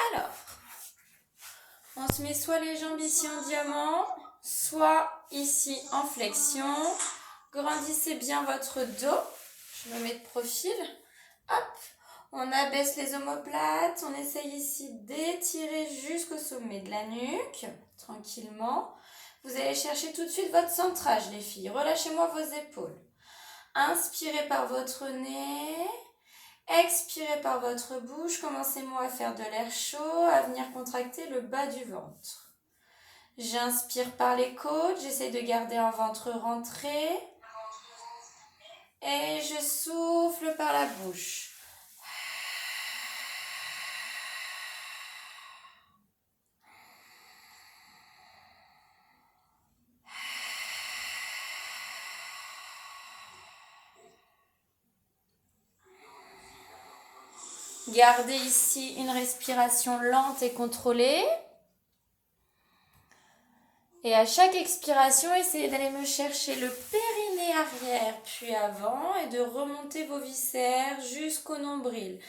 Alors, on se met soit les jambes ici en diamant, soit ici en flexion. Grandissez bien votre dos. Je me mets de profil. Hop, on abaisse les omoplates. On essaye ici d'étirer jusqu'au sommet de la nuque, tranquillement. Vous allez chercher tout de suite votre centrage, les filles. Relâchez-moi vos épaules. Inspirez par votre nez. Expirez par votre bouche. Commencez-moi à faire de l'air chaud, à venir contracter le bas du ventre. J'inspire par les côtes. J'essaie de garder un ventre rentré. Et je souffle par la bouche. Gardez ici une respiration lente et contrôlée. Et à chaque expiration, essayez d'aller me chercher le périnée arrière puis avant et de remonter vos viscères jusqu'au nombril.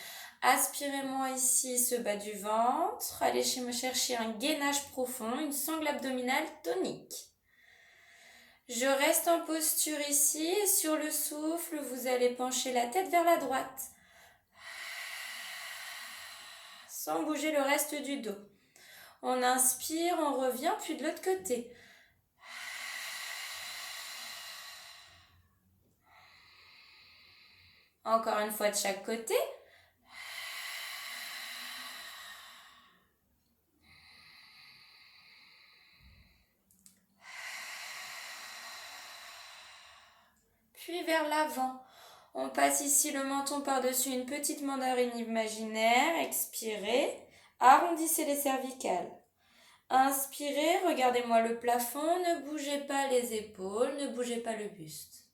Aspirez-moi ici ce bas du ventre. Allez me chercher un gainage profond, une sangle abdominale tonique. Je reste en posture ici et sur le souffle, vous allez pencher la tête vers la droite. Sans bouger le reste du dos. On inspire, on revient, puis de l'autre côté. Encore une fois de chaque côté. Puis vers l'avant. On passe ici le menton par-dessus une petite mandarine imaginaire. Expirez. Arrondissez les cervicales. Inspirez, regardez-moi le plafond. Ne bougez pas les épaules, ne bougez pas le buste.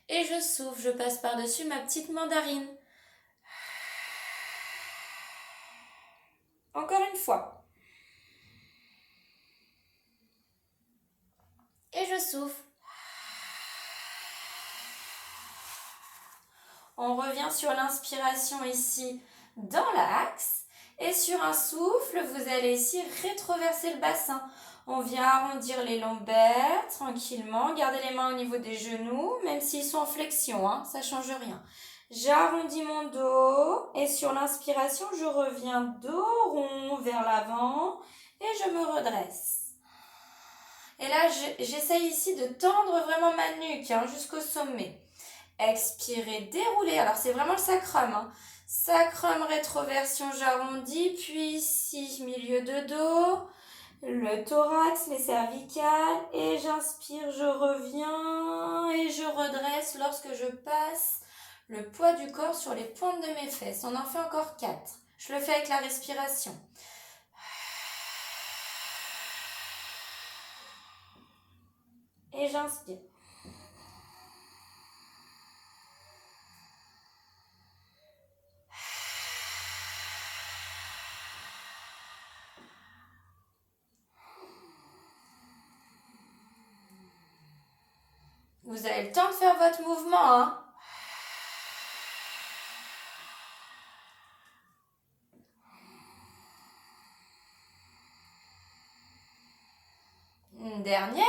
Et je souffle, je passe par-dessus ma petite mandarine. Encore une fois. Et je souffle. On revient sur l'inspiration ici dans l'axe. Et sur un souffle, vous allez ici rétroverser le bassin. On vient arrondir les lombaires tranquillement. Gardez les mains au niveau des genoux, même s'ils sont en flexion, hein, ça ne change rien. J'arrondis mon dos et sur l'inspiration, je reviens dos rond vers l'avant et je me redresse. Et là, j'essaye ici de tendre vraiment ma nuque jusqu'au sommet. Expirez, déroulez. Alors, c'est vraiment le sacrum. Sacrum, rétroversion, j'arrondis. Puis ici, milieu de dos. Le thorax, les cervicales. Et j'inspire, je reviens. Et je redresse lorsque je passe le poids du corps sur les pointes de mes fesses. On en fait encore 4. Je le fais avec la respiration. Et j'inspire. Vous avez le temps de faire votre mouvement, Une dernière.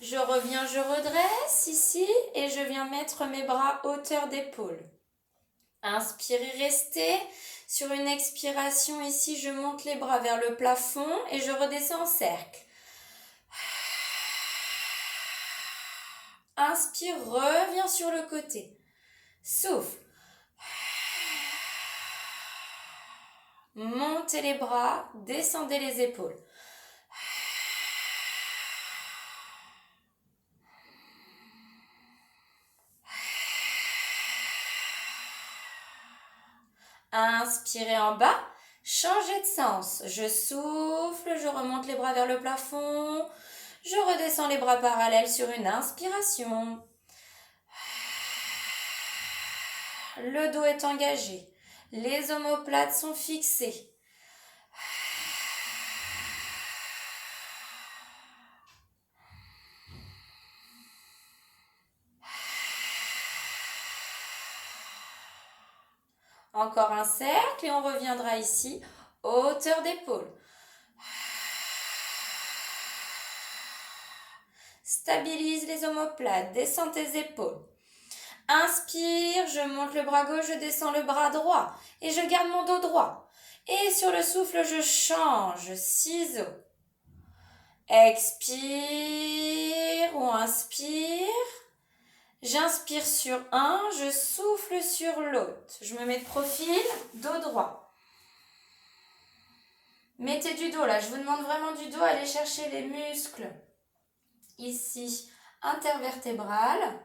Je reviens, je redresse ici et je viens mettre mes bras hauteur d'épaule. Inspirez, restez. Sur une expiration ici, je monte les bras vers le plafond et je redescends en cercle. Inspire, reviens sur le côté. Souffle. Montez les bras, descendez les épaules. Inspirez en bas, changez de sens. Je souffle, je remonte les bras vers le plafond. Je redescends les bras parallèles sur une inspiration. Le dos est engagé. Les omoplates sont fixées. Encore un cercle et on reviendra ici, hauteur d'épaule. Stabilise les omoplates, descends tes épaules. Inspire, je monte le bras gauche, je descends le bras droit et je garde mon dos droit. Et sur le souffle, je change, ciseaux. Expire ou inspire. J'inspire sur un, je souffle sur l'autre. Je me mets de profil, dos droit. Mettez du dos là, je vous demande vraiment du dos, allez chercher les muscles. Ici, intervertébrales.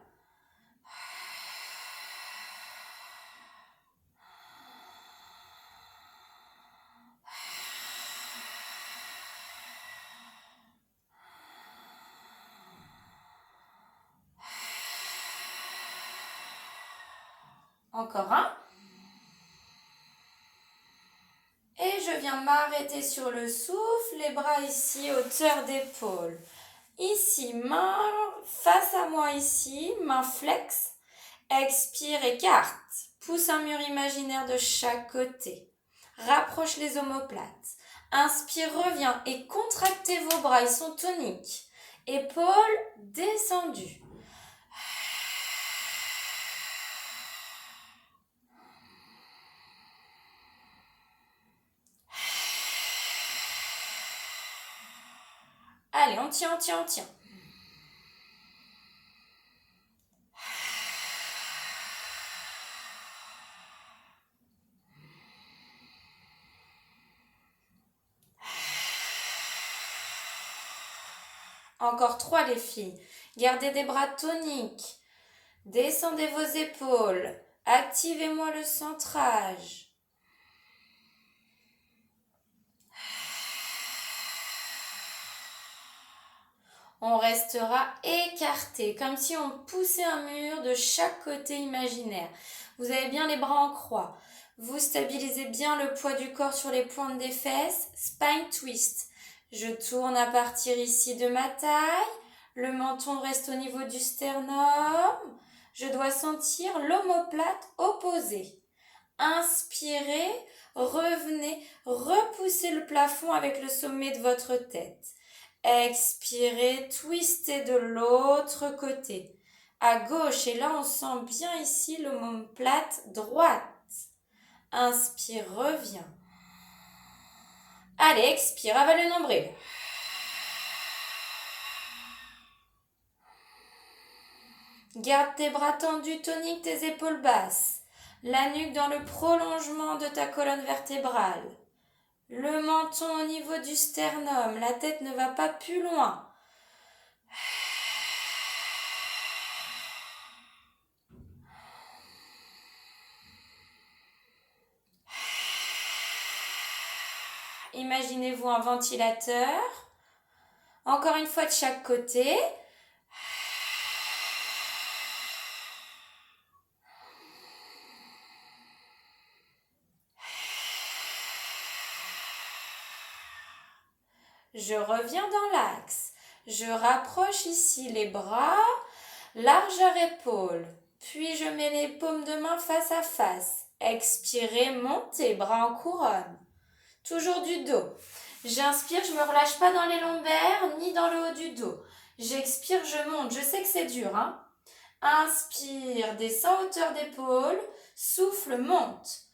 Encore un. Et je viens m'arrêter sur le souffle, les bras ici, hauteur d'épaule. Ici, main face à moi ici, main flex. Expire, écarte. Pousse un mur imaginaire de chaque côté. Rapproche les omoplates. Inspire, reviens et contractez vos bras, ils sont toniques. Épaules descendues. Allez, on tient. Encore 3 les filles. Gardez des bras toniques. Descendez vos épaules. Activez-moi le centrage. On restera écarté, comme si on poussait un mur de chaque côté imaginaire. Vous avez bien les bras en croix. Vous stabilisez bien le poids du corps sur les pointes des fesses. Spine twist. Je tourne à partir ici de ma taille. Le menton reste au niveau du sternum. Je dois sentir l'omoplate opposée. Inspirez, revenez, repoussez le plafond avec le sommet de votre tête. Expirez, twistez de l'autre côté. À gauche, et là on sent bien ici l'omoplate droite. Inspire, reviens. Allez, expire, avale le nombril. Garde tes bras tendus, tonique tes épaules basses. La nuque dans le prolongement de ta colonne vertébrale. Le menton au niveau du sternum. La tête ne va pas plus loin. Imaginez-vous un ventilateur. Encore une fois de chaque côté. Je reviens dans l'axe. Je rapproche ici les bras, largeur épaule. Puis je mets les paumes de main face à face. Expirez, montez, bras en couronne. Toujours du dos. J'inspire, je ne me relâche pas dans les lombaires ni dans le haut du dos. J'expire, je monte. Je sais que c'est dur, hein? Inspire, descends hauteur d'épaule. Souffle, monte.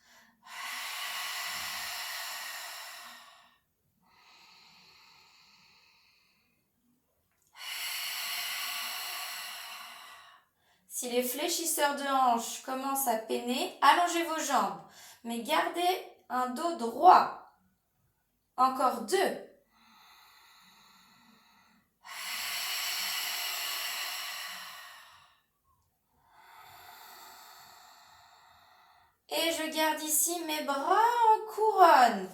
Si les fléchisseurs de hanches commencent à peiner, allongez vos jambes. Mais gardez un dos droit. Encore 2. Et je garde ici mes bras en couronne.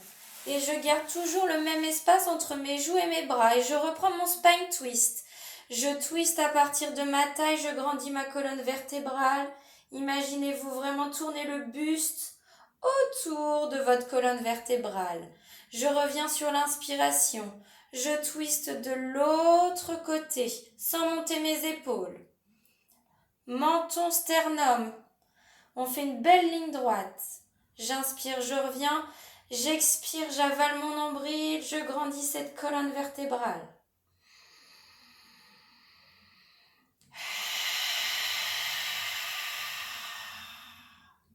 Et je garde toujours le même espace entre mes joues et mes bras. Et je reprends mon spine twist. Je twiste à partir de ma taille, je grandis ma colonne vertébrale. Imaginez-vous vraiment tourner le buste autour de votre colonne vertébrale. Je reviens sur l'inspiration. Je twiste de l'autre côté, sans monter mes épaules. Menton, sternum. On fait une belle ligne droite. J'inspire, je reviens. J'expire, j'avale mon nombril, je grandis cette colonne vertébrale.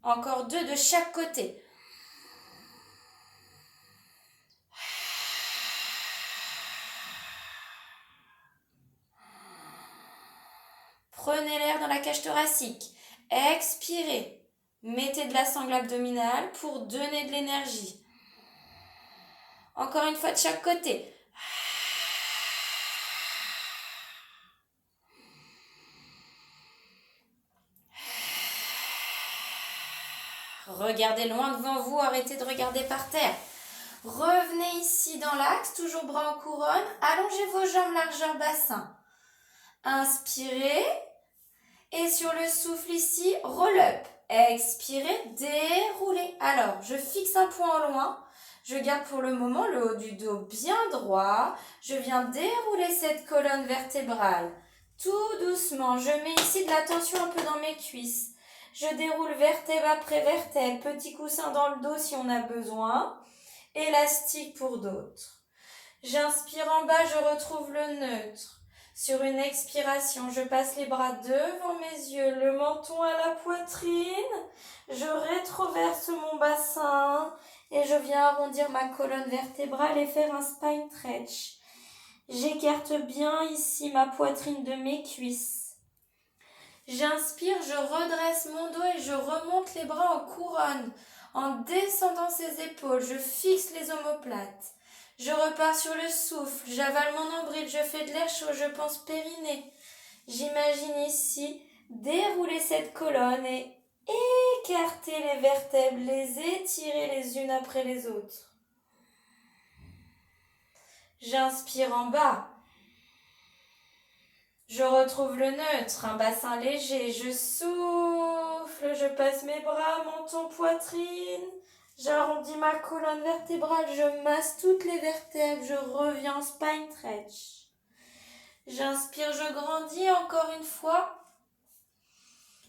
Encore 2 de chaque côté. Prenez l'air dans la cage thoracique. Expirez. Mettez de la sangle abdominale pour donner de l'énergie. Encore une fois de chaque côté. Regardez loin devant vous, arrêtez de regarder par terre. Revenez ici dans l'axe, toujours bras en couronne. Allongez vos jambes largeur bassin. Inspirez. Et sur le souffle ici, roll up. Expirez, déroulez. Alors, je fixe un point au loin. Je garde pour le moment le haut du dos bien droit. Je viens dérouler cette colonne vertébrale. Tout doucement, je mets ici de la tension un peu dans mes cuisses. Je déroule vertèbre après vertèbre. Petit coussin dans le dos si on a besoin. Élastique pour d'autres. J'inspire en bas, je retrouve le neutre. Sur une expiration, je passe les bras devant mes yeux, le menton à la poitrine. Je rétroverse mon bassin et je viens arrondir ma colonne vertébrale et faire un spine stretch. J'écarte bien ici ma poitrine de mes cuisses. J'inspire, je redresse mon dos et je remonte les bras en couronne. En descendant ses épaules, je fixe les omoplates. Je repars sur le souffle, j'avale mon nombril, je fais de l'air chaud, je pense périnée. J'imagine ici dérouler cette colonne et écarter les vertèbres, les étirer les unes après les autres. J'inspire en bas. Je retrouve le neutre, un bassin léger, je souffle, je passe mes bras, menton, poitrine. J'arrondis ma colonne vertébrale, je masse toutes les vertèbres, je reviens en spine stretch. J'inspire, je grandis encore une fois.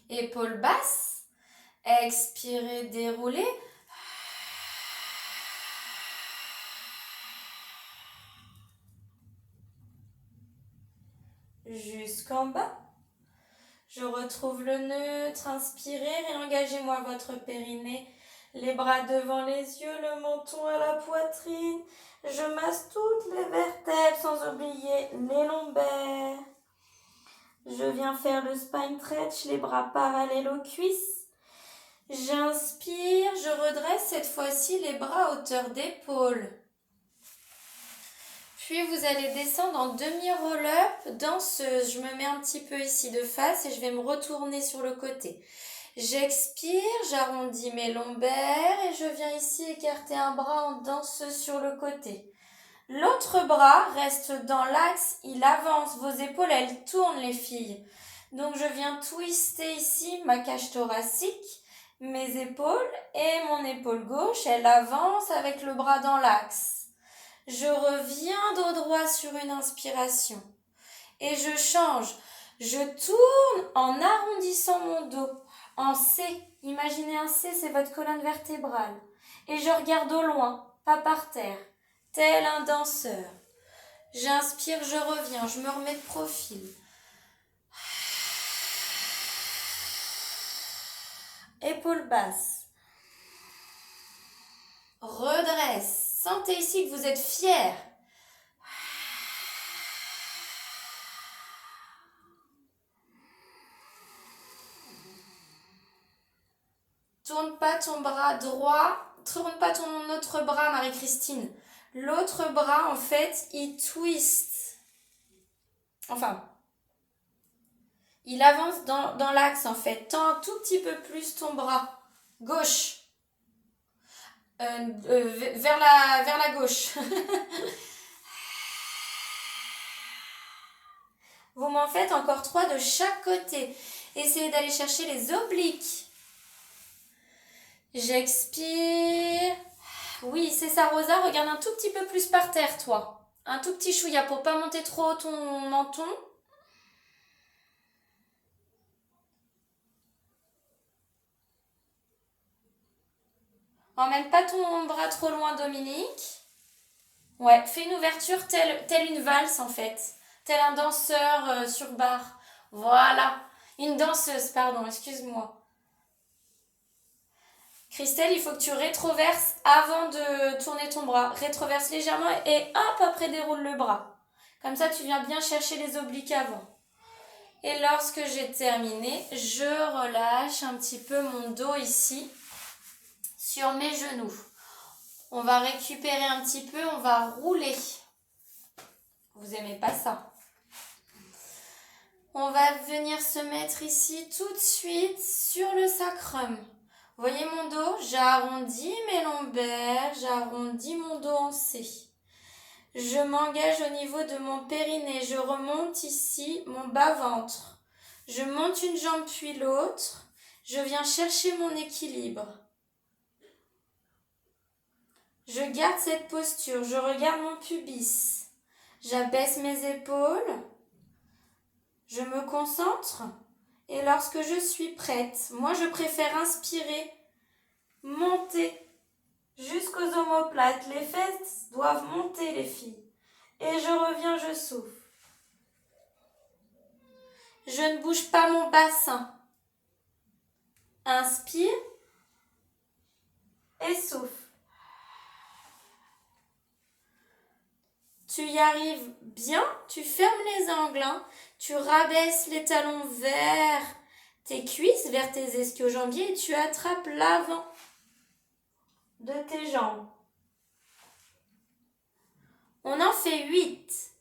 Épaules basses. Expirez, déroulez. Jusqu'en bas. Je retrouve le neutre, inspirez, réengagez-moi votre périnée. Les bras devant les yeux, le menton à la poitrine. Je masse toutes les vertèbres sans oublier les lombaires. Je viens faire le spine stretch, les bras parallèles aux cuisses. J'inspire, je redresse cette fois-ci les bras à hauteur d'épaule. Puis vous allez descendre en demi-roll-up, danseuse. Je me mets un petit peu ici de face et je vais me retourner sur le côté. J'expire, j'arrondis mes lombaires et je viens ici écarter un bras en danseuse sur le côté. L'autre bras reste dans l'axe, il avance. Vos épaules, elles tournent les filles. Donc je viens twister ici ma cage thoracique, mes épaules et mon épaule gauche, elle avance avec le bras dans l'axe. Je reviens dos droit sur une inspiration et je change. Je tourne en arrondissant mon dos en C. Imaginez un C, c'est votre colonne vertébrale. Et je regarde au loin, pas par terre, tel un danseur. J'inspire, je reviens, je me remets de profil. Épaules basses. Redresse. Sentez ici que vous êtes fiers. Tourne pas ton bras droit, tourne pas ton autre bras, Marie-Christine. L'autre bras, en fait, il twist. Enfin, il avance dans l'axe, en fait. Tends un tout petit peu plus ton bras gauche. Vers la gauche. Vous m'en faites encore 3 de chaque côté. Essayez d'aller chercher les obliques. J'expire. Oui, c'est ça, Rosa. Regarde un tout petit peu plus par terre, toi. Un tout petit chouïa pour pas monter trop ton menton. Emmène pas ton bras trop loin, Dominique. Ouais, fais une ouverture telle une valse en fait. Tel un danseur sur barre. Voilà. Une danseuse, pardon, excuse-moi. Christelle, il faut que tu rétroverses avant de tourner ton bras. Rétroverse légèrement et hop, après déroule le bras. Comme ça, tu viens bien chercher les obliques avant. Et lorsque j'ai terminé, je relâche un petit peu mon dos ici sur mes genoux. On va récupérer un petit peu, on va rouler. Vous aimez pas ça? On va venir se mettre ici tout de suite sur le sacrum. Vous voyez mon dos? J'arrondis mes lombaires, j'arrondis mon dos en C. Je m'engage au niveau de mon périnée, je remonte ici mon bas-ventre. Je monte une jambe puis l'autre. Je viens chercher mon équilibre. Je garde cette posture, je regarde mon pubis. J'abaisse mes épaules. Je me concentre. Et lorsque je suis prête, moi je préfère inspirer, monter jusqu'aux omoplates. Les fesses doivent monter, les filles. Et je reviens, je souffle. Je ne bouge pas mon bassin. Inspire et souffle. Tu y arrives bien, tu fermes les angles, tu rabaisses les talons vers tes cuisses, vers tes ischio-jambiers et tu attrapes l'avant de tes jambes. On en fait 8.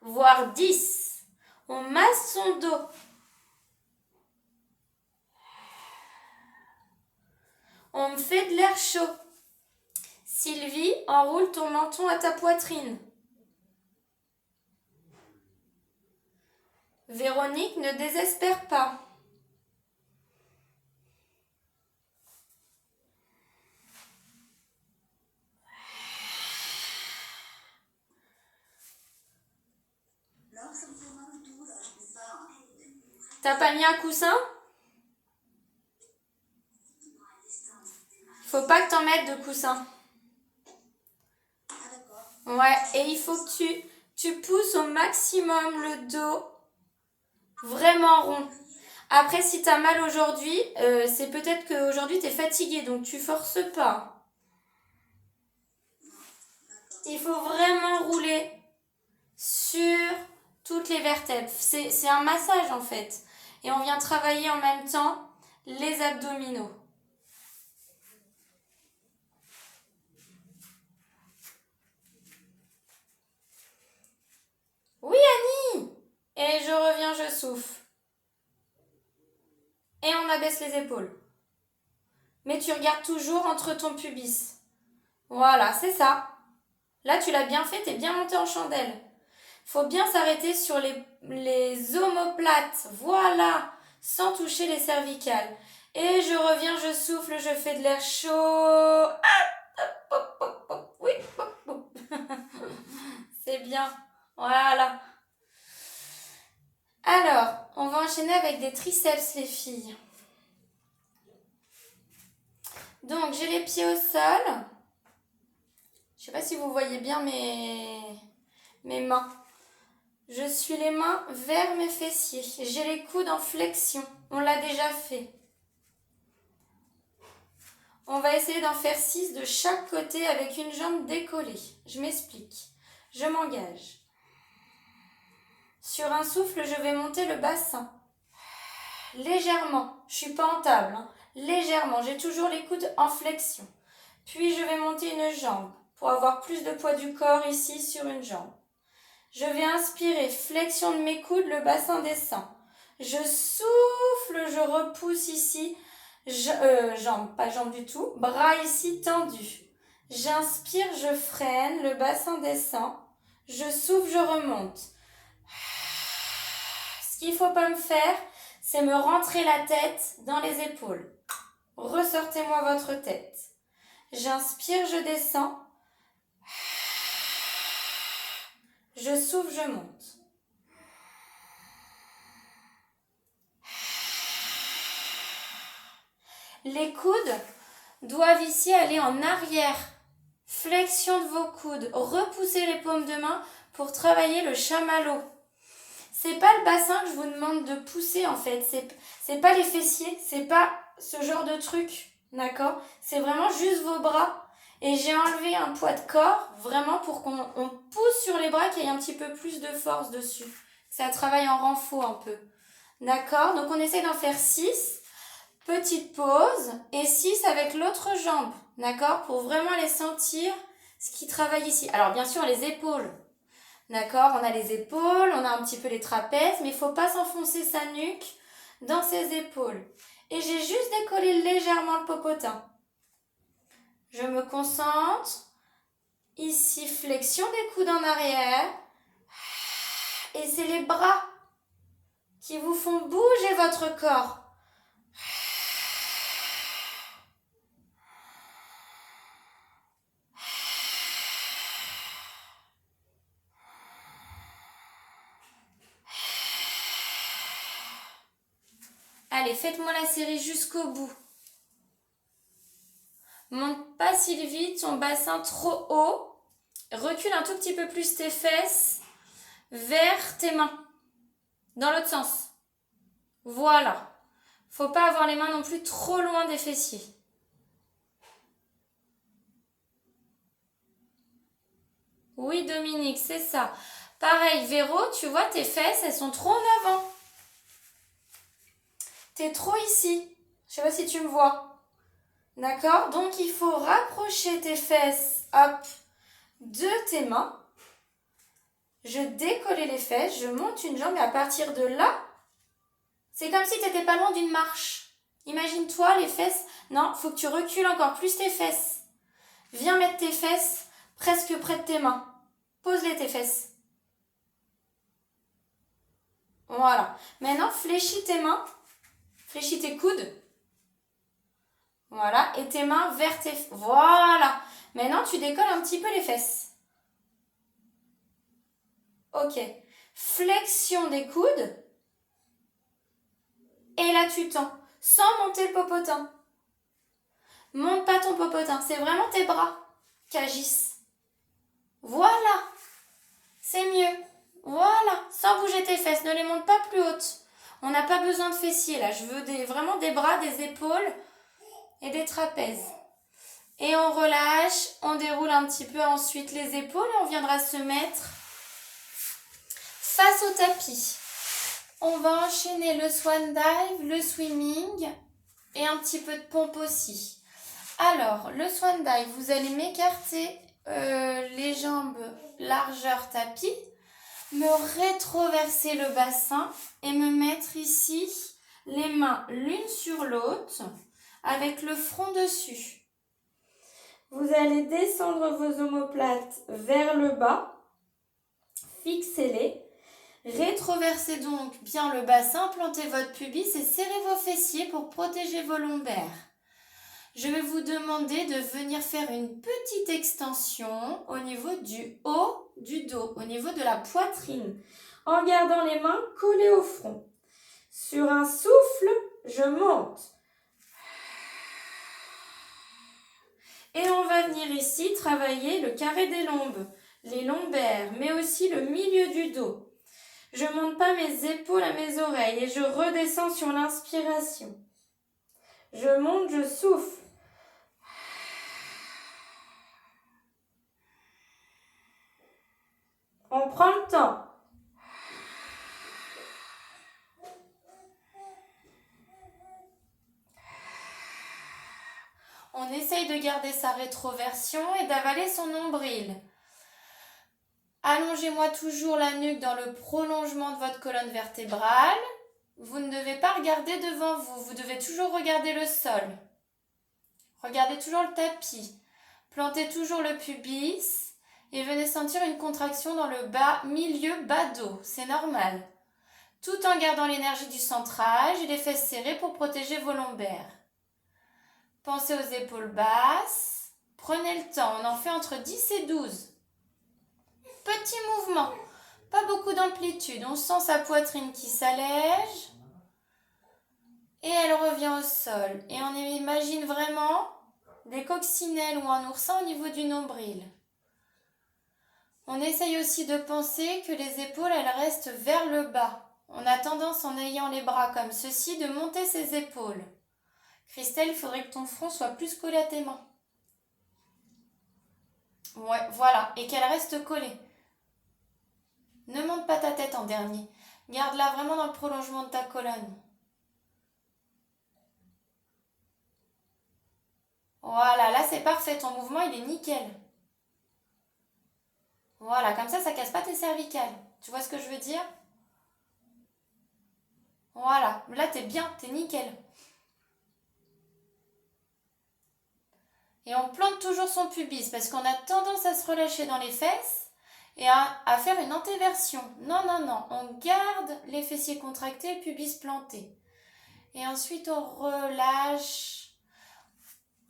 Voire 10. On masse son dos. On me fait de l'air chaud. Sylvie, enroule ton menton à ta poitrine. Véronique, ne désespère pas. T'as pas mis un coussin? Faut pas que t'en mettes de coussin. Ouais, et il faut que tu pousses au maximum le dos vraiment rond. Après, si t'as mal aujourd'hui, c'est peut-être qu'aujourd'hui t'es fatigué, donc tu forces pas. Il faut vraiment rouler sur toutes les vertèbres. C'est un massage en fait. Et on vient travailler en même temps les abdominaux. Oui, Annie! Et je reviens, je souffle. Et on abaisse les épaules. Mais tu regardes toujours entre ton pubis. Voilà, c'est ça. Là, tu l'as bien fait, t'es bien monté en chandelle. Faut bien s'arrêter sur les omoplates. Voilà, sans toucher les cervicales. Et je reviens, je souffle, je fais de l'air chaud. Ah, hop, hop, hop. Oui, hop, hop. C'est bien. Voilà. Alors, on va enchaîner avec des triceps, les filles. Donc, j'ai les pieds au sol. Je ne sais pas si vous voyez bien mes mains. Je suis les mains vers mes fessiers. J'ai les coudes en flexion. On l'a déjà fait. On va essayer d'en faire 6 de chaque côté avec une jambe décollée. Je m'explique. Je m'engage. Sur un souffle, je vais monter le bassin. Légèrement. Je ne suis pas en table. Légèrement. J'ai toujours les coudes en flexion. Puis, je vais monter une jambe pour avoir plus de poids du corps ici sur une jambe. Je vais inspirer, flexion de mes coudes, le bassin descend. Je souffle, je repousse ici, jambes, pas jambes du tout, bras ici tendus. J'inspire, je freine, le bassin descend. Je souffle, je remonte. Ce qu'il ne faut pas me faire, c'est me rentrer la tête dans les épaules. Ressortez-moi votre tête. J'inspire, je descends. Je souffle, je monte. Les coudes doivent ici aller en arrière. Flexion de vos coudes. Repoussez les paumes de main pour travailler le chamallow. C'est pas le bassin que je vous demande de pousser en fait. C'est pas les fessiers. C'est pas ce genre de truc. D'accord? C'est vraiment juste vos bras. Et j'ai enlevé un poids de corps vraiment pour qu'on pousse sur les bras, qu'il y ait un petit peu plus de force dessus. Ça travaille en renfort un peu. D'accord? Donc on essaie d'en faire 6. Petite pause. Et 6 avec l'autre jambe. D'accord? Pour vraiment les sentir, ce qui travaille ici. Alors bien sûr les épaules. D'accord? On a les épaules, on a un petit peu les trapèzes, mais il ne faut pas s'enfoncer sa nuque dans ses épaules. Et j'ai juste décollé légèrement le popotin. Je me concentre. Ici, flexion des coudes en arrière. Et c'est les bras qui vous font bouger votre corps. Allez, faites-moi la série jusqu'au bout. Monte pas si vite ton bassin trop haut. Recule un tout petit peu plus tes fesses vers tes mains. Dans l'autre sens. Voilà. Faut pas avoir les mains non plus trop loin des fessiers. Oui, Dominique, c'est ça. Pareil, Véro, tu vois, tes fesses, elles sont trop en avant. T'es trop ici. Je sais pas si tu me vois. D'accord? Donc, il faut rapprocher tes fesses, hop, de tes mains. Je décolle les fesses, je monte une jambe et à partir de là, c'est comme si tu n'étais pas loin d'une marche. Imagine-toi les fesses. Non, il faut que tu recules encore plus tes fesses. Viens mettre tes fesses presque près de tes mains. Pose-les tes fesses. Voilà. Maintenant, fléchis tes mains. Fléchis tes coudes. Voilà. Et tes mains vers tes... Voilà. Maintenant, tu décolles un petit peu les fesses. Ok. Flexion des coudes. Et là, tu tends. Sans monter le popotin. Monte pas ton popotin. C'est vraiment tes bras qui agissent. Voilà. C'est mieux. Voilà. Sans bouger tes fesses. Ne les monte pas plus hautes. On n'a pas besoin de fessiers là. Je veux vraiment des bras, des épaules et des trapèzes. Et on relâche. On déroule un petit peu ensuite les épaules et on viendra se mettre face au tapis. On va enchaîner le swan dive, le swimming et un petit peu de pompe aussi. Alors, le swan dive, vous allez m'écarter les jambes largeur tapis, me rétroverser le bassin et me mettre ici les mains l'une sur l'autre avec le front dessus. Vous allez descendre vos omoplates vers le bas, fixez-les. Rétroversez donc bien le bassin, plantez votre pubis et serrez vos fessiers pour protéger vos lombaires. Je vais vous demander de venir faire une petite extension au niveau du haut du dos, au niveau de la poitrine, en gardant les mains collées au front. Sur un souffle, je monte. Et on va venir ici travailler le carré des lombes, les lombaires, mais aussi le milieu du dos. Je ne monte pas mes épaules à mes oreilles et je redescends sur l'inspiration. Je monte, je souffle. On prend le temps. On essaye de garder sa rétroversion et d'avaler son nombril. Allongez-moi toujours la nuque dans le prolongement de votre colonne vertébrale. Vous ne devez pas regarder devant vous, vous devez toujours regarder le sol. Regardez toujours le tapis. Plantez toujours le pubis et venez sentir une contraction dans le milieu bas dos. C'est normal. Tout en gardant l'énergie du centrage et les fesses serrées pour protéger vos lombaires. Pensez aux épaules basses. Prenez le temps, on en fait entre 10 et 12. Petit mouvement, pas beaucoup d'amplitude. On sent sa poitrine qui s'allège. Et elle revient au sol. Et on imagine vraiment des coccinelles ou un oursin au niveau du nombril. On essaye aussi de penser que les épaules, elles restent vers le bas. On a tendance, en ayant les bras comme ceci, de monter ses épaules. Christelle, il faudrait que ton front soit plus collé à tes mains. Ouais, voilà, et qu'elle reste collée. Ne monte pas ta tête en dernier. Garde-la vraiment dans le prolongement de ta colonne. Voilà, là c'est parfait, ton mouvement il est nickel. Voilà, comme ça casse pas tes cervicales. Tu vois ce que je veux dire? Voilà, là t'es bien, t'es nickel. Et on plante toujours son pubis parce qu'on a tendance à se relâcher dans les fesses et à faire une antéversion. Non, non, non, on garde les fessiers contractés et pubis planté. Et ensuite on relâche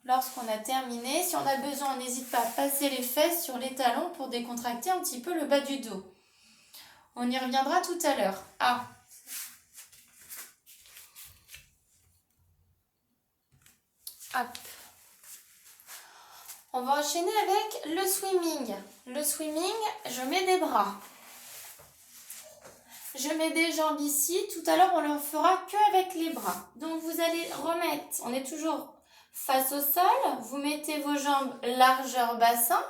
lorsqu'on a terminé. Si on a besoin, on n'hésite pas à passer les fesses sur les talons pour décontracter un petit peu le bas du dos. On y reviendra tout à l'heure. Ah. Hop. On va enchaîner avec le swimming. Le swimming, je mets des bras. Je mets des jambes ici. Tout à l'heure, on ne le fera qu'avec les bras. Donc, vous allez remettre, on est toujours face au sol. Vous mettez vos jambes largeur bassin.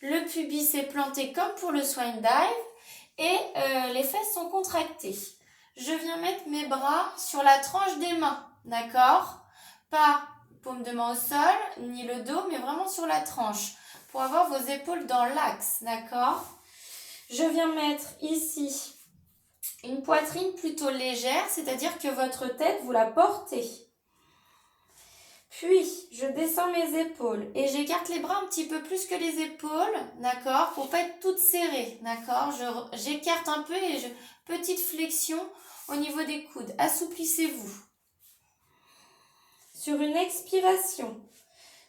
Le pubis est planté comme pour le swan dive. Et les fesses sont contractées. Je viens mettre mes bras sur la tranche des mains. D'accord? Pas paume de main au sol, ni le dos, mais vraiment sur la tranche. Pour avoir vos épaules dans l'axe. D'accord? Je viens mettre ici une poitrine plutôt légère, c'est-à-dire que votre tête, vous la portez. Puis, je descends mes épaules et j'écarte les bras un petit peu plus que les épaules, d'accord, pour pas être toutes serrées, d'accord. J'écarte un peu et petite flexion au niveau des coudes. Assouplissez-vous. Sur une expiration,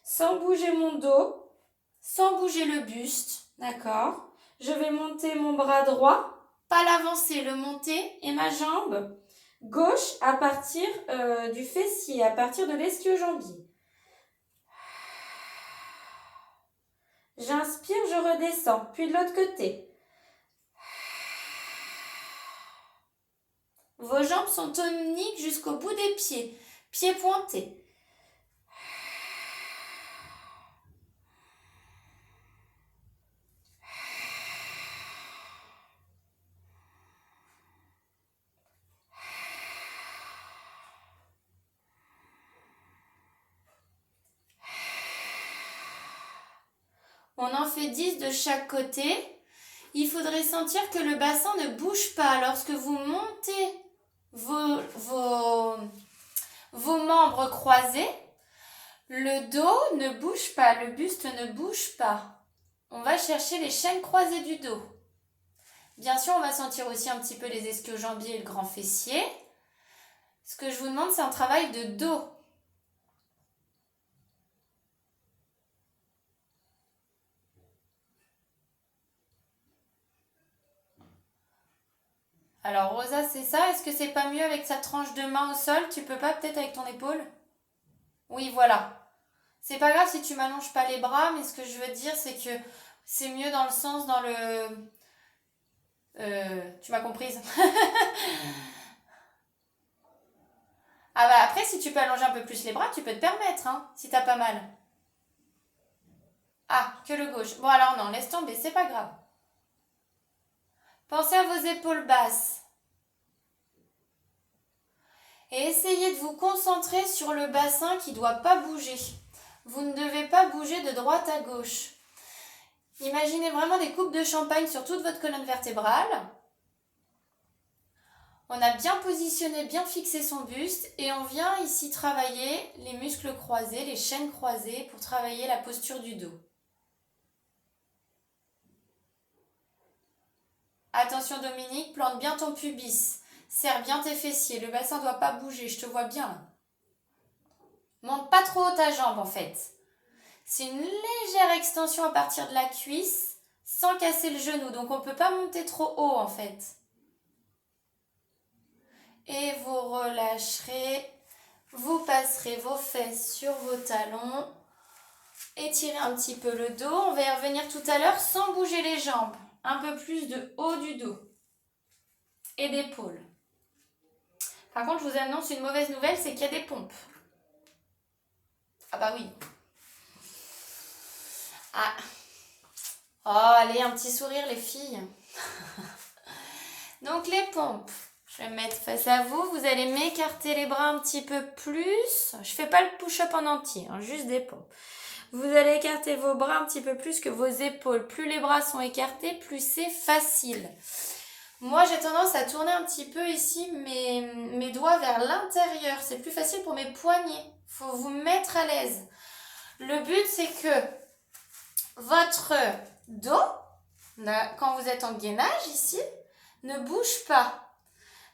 sans bouger mon dos, sans bouger le buste, d'accord. Je vais monter mon bras droit, pas l'avancer, le monter, et ma jambe gauche à partir du fessier, à partir de l'ischio-jambier. J'inspire, je redescends, puis de l'autre côté. Vos jambes sont toniques jusqu'au bout des pieds, pieds pointés. On en fait 10 de chaque côté. Il faudrait sentir que le bassin ne bouge pas. Lorsque vous montez vos membres croisés, le dos ne bouge pas, le buste ne bouge pas. On va chercher les chaînes croisées du dos. Bien sûr, on va sentir aussi un petit peu les ischio-jambiers et le grand fessier. Ce que je vous demande, c'est un travail de dos. Alors Rosa, c'est ça. Est-ce que c'est pas mieux avec sa tranche de main au sol? Tu peux pas peut-être avec ton épaule? Oui, voilà. C'est pas grave si tu m'allonges pas les bras, mais ce que je veux dire, c'est que c'est mieux dans le sens, dans le... tu m'as comprise? Ah bah après, si tu peux allonger un peu plus les bras, tu peux te permettre, hein, si t'as pas mal. Ah, que le gauche. Bon alors non, laisse tomber, c'est pas grave. Pensez à vos épaules basses. Et essayez de vous concentrer sur le bassin qui ne doit pas bouger. Vous ne devez pas bouger de droite à gauche. Imaginez vraiment des coupes de champagne sur toute votre colonne vertébrale. On a bien positionné, bien fixé son buste et on vient ici travailler les muscles croisés, les chaînes croisées pour travailler la posture du dos. Attention Dominique, plante bien ton pubis. Serre bien tes fessiers, le bassin ne doit pas bouger, je te vois bien là. Monte pas trop haut ta jambe en fait. C'est une légère extension à partir de la cuisse sans casser le genou, donc on ne peut pas monter trop haut en fait. Et vous relâcherez Vous passerez vos fesses sur vos talons. Étirez un petit peu le dos. On va y revenir tout à l'heure sans bouger les jambes. Un peu plus de haut du dos et d'épaule. Par contre, je vous annonce une mauvaise nouvelle, c'est qu'il y a des pompes. Ah bah oui. Ah. Oh, allez, un petit sourire les filles. Donc les pompes. Je vais me mettre face à vous. Vous allez m'écarter les bras un petit peu plus. Je ne fais pas le push-up en entier, hein, juste des pompes. Vous allez écarter vos bras un petit peu plus que vos épaules. Plus les bras sont écartés, plus c'est facile. Moi, j'ai tendance à tourner un petit peu ici mes doigts vers l'intérieur. C'est plus facile pour mes poignets. Il faut vous mettre à l'aise. Le but, c'est que votre dos, quand vous êtes en gainage ici, ne bouge pas.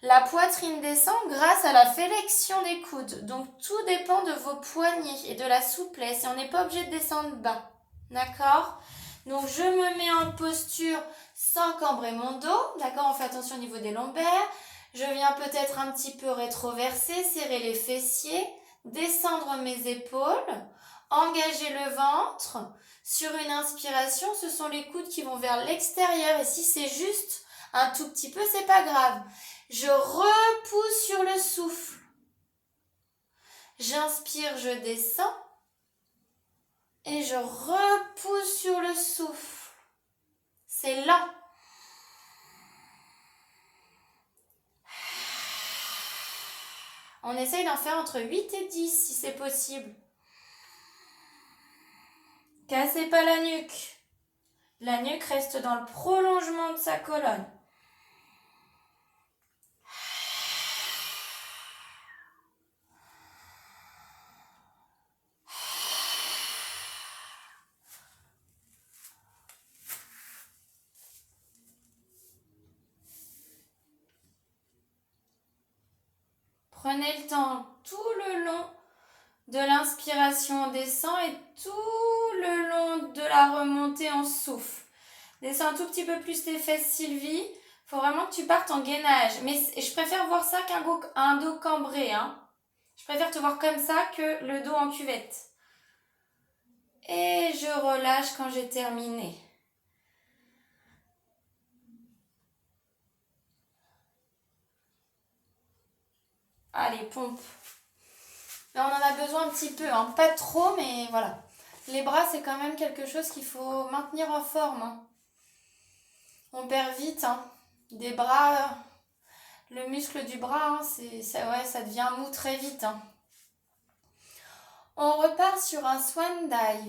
La poitrine descend grâce à la flexion des coudes. Donc, tout dépend de vos poignets et de la souplesse. Et on n'est pas obligé de descendre bas. D'accord ? Donc, je me mets en posture sans cambrer mon dos. D'accord ? On fait attention au niveau des lombaires. Je viens peut-être un petit peu rétroverser, serrer les fessiers, descendre mes épaules, engager le ventre. Sur une inspiration, ce sont les coudes qui vont vers l'extérieur. Et si c'est juste un tout petit peu, c'est pas grave. Je repousse sur le souffle. J'inspire, je descends. Et je repousse sur le souffle. C'est lent. On essaye d'en faire entre 8 et 10 si c'est possible. Cassez pas la nuque. La nuque reste dans le prolongement de sa colonne. Prenez le temps tout le long de l'inspiration, on descend et tout le long de la remontée, on souffle. Descends un tout petit peu plus tes fesses, Sylvie. Il faut vraiment que tu partes en gainage. Mais je préfère voir ça qu'un dos cambré. Hein. Je préfère te voir comme ça que le dos en cuvette. Et je relâche quand j'ai terminé. Allez, pompe. Là, on en a besoin un petit peu. Hein. Pas trop, mais voilà. Les bras, c'est quand même quelque chose qu'il faut maintenir en forme. Hein. On perd vite. Hein. Des bras, le muscle du bras, hein, ça devient mou très vite. Hein. On repart sur un swan dive.